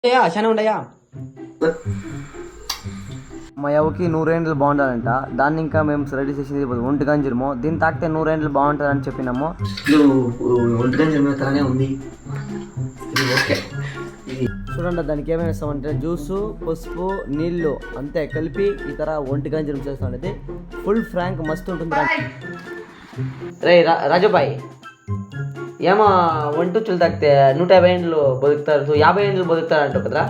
చాలా ఉండయా మా యవ్వకి 100 ఏండ్లు బాగుండాలంట. దాన్ని ఇంకా మేము రెడీ చేసింది ఒంటి గంజరము. దీన్ని తాకితే 100 ఏండ్లు బాగుంటుందని చెప్పినాము. ఒంటి గంజరము తలనే ఉంది. చూడండి, దానికి ఏమేమి వేస్తామంటే జ్యూసు, పసుపు, నీళ్ళు అంతే కలిపి ఈ తర ఒంటి గంజరం చేస్తాం. అనేది ఫుల్ ఫ్రాంక్ మస్తు ఉంటుంది. రే రాజుబాయ్, ఏమో ఒంటుచ్చులు తాకితే 150 ఏండ్లు బతుకుతారు, 50 ఏండ్లు బతుకుతారు అంటావు కదరా.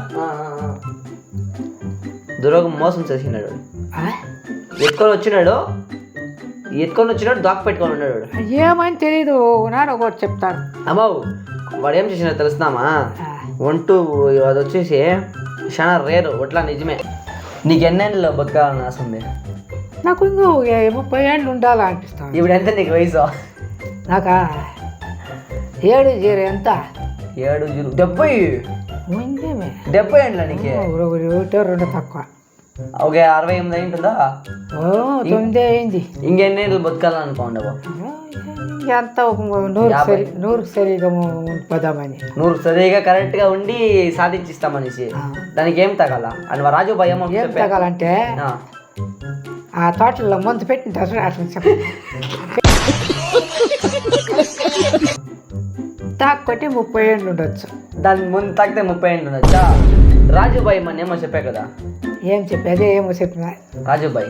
దురోగం మోసం చేసినాడు. ఎత్తుకొని వచ్చినాడు దాకా పెట్టుకొని ఉన్నాడు. ఏమని తెలీదు, నాడు ఒకటి చెప్తాడు. అమ్మావు వాడు ఏం చేసినాడు తెలుస్తున్నామా? ఒంటు అది వచ్చేసి చాలా రేరు ఒట్లా, నిజమే. నీకు ఎన్నేళ్ళు బతకాలని ఆశ ఉంది? నాకు ఇంకో 30 ఏళ్ళు ఉండాలా అనిపిస్తాను. ఇప్పుడు ఎంత నీకు వయసు? నాకా 7 ఎంత 70 ఏండ్ల నీకు? 2 తక్కువ. ఒక 68 అయింటుందా? 9 అయింది. ఇంకెన్నేళ్ళు బతకాలనుకోండవు? ఎంత 100 సరిగా పోదామని. 100 సరిగా కరెక్ట్ గా ఉండి సాధించిస్తామనేసి. దానికి ఏం తగాల అని రాజు భయం ఏం తగాలంటే ఆ తోటల్లో మందు పెట్టింటారు తాక్కొట్టి 30 ఏళ్ళు ఉండొచ్చు. దాని ముందు తాకితే 30 ఏండ్లు ఉండొచ్చా? రాజుబాయ్ మన ఏమో చెప్పా కదా. ఏం చెప్పేది? ఏమో చెప్పిన రాజుబాయ్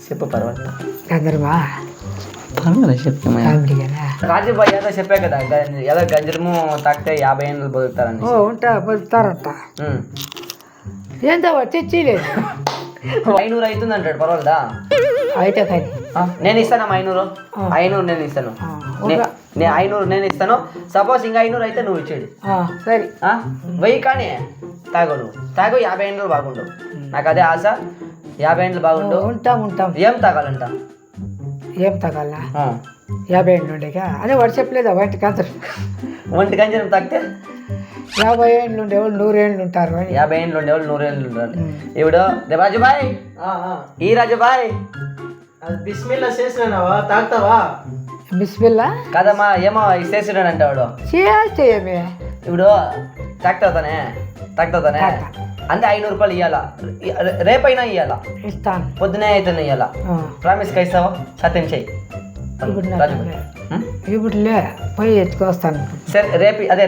చెప్పు, పర్వాలేదు గందరమా రాజుబాయ్ ఏదో చెప్పా కదా, ఏదో గంజరము తాకితే 50 ఏండ్లు బతుకుతారని. బతుకుతారంట. ఏంటో తెచ్చిలేదు. 500 అవుతుంది అంటాడు, పర్వాలేదా? అయితే కానీ నేను ఇస్తాను 500 నేను ఇస్తాను. 500 నేను ఇస్తాను. సపోజ్ ఇంకా 500 అయితే నువ్వు ఇచ్చాడు. సరే 1000 కానీ తాగు, నువ్వు తాగు. 50 ఏండ్లు బాగుండు, నాకు అదే ఆశ. 50 ఏండ్లు బాగుండు. ఉంటాం. ఏం తాగాలంట? ఏం తగాల? 50 ఏళ్ళు ఉండేగా అదే వాడు చెప్పలేదా? ఒంటి గంజరం తాకితే 50 ఏళ్ళు ఉండేవాళ్ళు 100 ఏళ్ళు ఉంటారు. 50 ఏండ్లు ఉండేవాళ్ళు 100 ఏండ్లు ఉంటారు. ఇప్పుడు రాజుబాయ్, ఈ రాజుబాయ్ బిస్మిల్లా చేసినావా? తాగుతావా? బిస్మిల్లా కదమ్మా, ఏమో చేసినాడు అంటే వాడు. చేయమే ఇప్పుడు తాగుతానే అంటే 500 రూపాయలు ఇవ్వాలా? రేపైనా ఇవ్వాలా? ఇస్తాను. పొద్దునే అయితేనే ఇవ్వాలా? ప్రామిస్గా ఇస్తావా? సత్యం చెయ్యి. ఇప్పుడు లే పోయి ఎత్తుకొస్తాను. సరే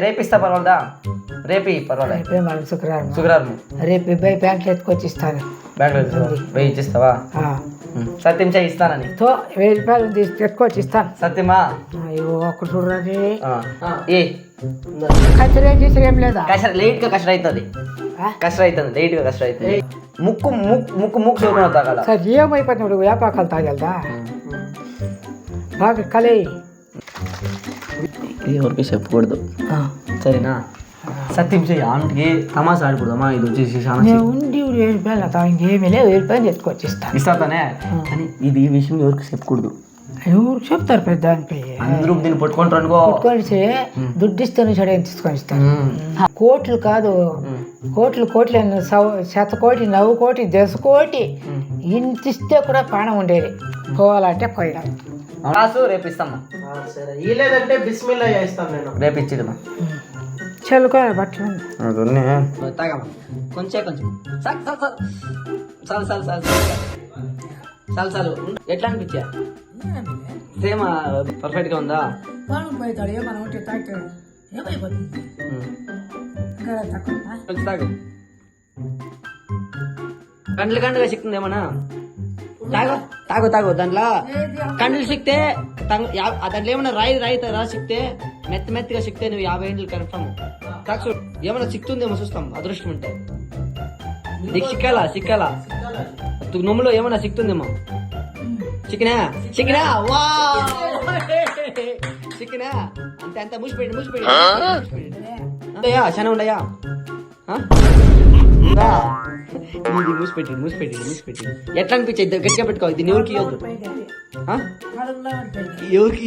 రేపు ఇస్తా, పర్వాలేదా? పర్వాలేదు. శుక్రవారం రేపు అబ్బాయి బ్యాంకులో ఎత్తుకొచ్చి ఇస్తాను. బ్యాంకులో 1000 ఇచ్చిస్తావా? సత్యం చెయ్యి ఇస్తానని. 1000 రూపాయలు ఎత్తుకొచ్చి ఇస్తాను. సత్యమా? అయ్యో ఒక్కటి చూడండి. కచ్చరా ఏం చేసారు? ఏం లేదా? లైట్ గా కష్టం అవుతుంది. లైట్ గా కష్టం అవుతుంది. ముక్కు చూపున తాగాల. సార్ ఏమైపోతుంది? వేపాకాలు తాగలదా? బాగా కలే. ఎవరికి చెప్పకూడదు, సరేనా? సత్యం చెయ్యి. ఆంటీకి తమాసా ఆడకూడదమ్మా. ఇది వచ్చేసి ఉండి 7 రూపాయలు ఇంకేమీ లేదు. 1000 రూపాయలు ఎత్తుకొచ్చి ఇస్తానే. కానీ ఇది ఈ విషయం ఎవరికి చెప్పకూడదు. ఎవరు చెప్తారు పెద్దానికి? అందరూ దీన్ని పట్టుకొని దుడ్డు ఇస్తాను చెడ తీసుకొని ఇస్తాను. కోట్లు కాదు, కోట్లు 100 కోటి 9 కోటి 10 కోటి ఇంత ఇస్తే కూడా ప్రాణం ఉండేది. పోవాలంటే పోయడం. రేపు ఇస్తామా? లేదంటే బిస్మిల్లా చేస్తాను నేను. రేపు ఇచ్చిడమ్మా. చల్లుకో బట్టలు తాగమ్మా. కొంచెం చాలు. ఎట్లా అనిపించా? సేమ్ పర్ఫెక్ట్ గా ఉందా? తాగు. కండ్లుగా సిక్తుంది ఏమన్నా? తాగు. దాంట్లో కండ్లు సిక్తే దాంట్లో ఏమన్నా రాయి సిక్తే మెత్తగా సిక్తే నువ్వు 50 ఏండ్లు కన్ఫర్మ్. తాగు. ఏమన్నా సిక్తుందేమో చూస్తాం, అదృష్టం ఉంటే. నీకు సిక్కాలా? నొమ్ములో ఏమన్నా సిక్తుందేమో. చికెనా అంతే మూసిపెట్టి చాలా ఉండయా? మూసిపెట్టి ఎట్లా అనిపించేది? గట్టిగా పెట్టుకో. ఇది ఎవరికి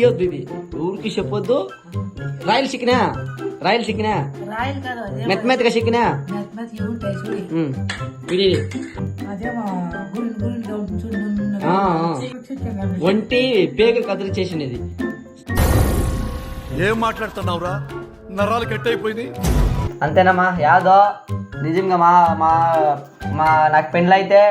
ఇవ్వద్దు, ఇది ఎవరికి చెప్పొద్దు. రాయల్ చికెనా మెత్తగా చికెనా? ఒంటి పేగ కదిరి చేసినది. ఏం మాట్లాడుతున్నావురా? నరాలు కట్ అయిపోయింది. అంతేనమ్మా. యాదో నిజంగా మా మా మా నాకు పెళ్ళైతే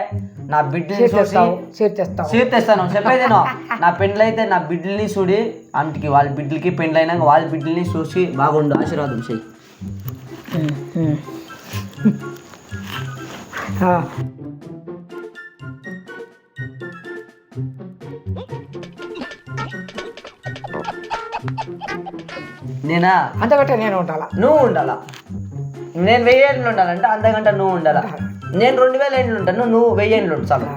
నా బిడ్డని చూసి చేర్చేస్తావు సీట్ తెస్తాను చెప్పేదేనో. నా పెళ్ళైతే నా బిడ్డల్ని చూడి అంటికి వాళ్ళ బిడ్డలకి పెళ్ళైనాక వాళ్ళ బిడ్డల్ని చూసి బాగుండు ఆశీర్వాదం చెయ్యి. నేనా అంతకంటే నేను ఉండాలా. నువ్వు ఉండాలా. నేను 1000 ఏండ్లు ఉండాలంటే అంతకంటే నువ్వు ఉండాలా. నేను 2000 ఏండ్లు ఉంటాను, నువ్వు 1000 ఏండ్లు ఉండు చాలు.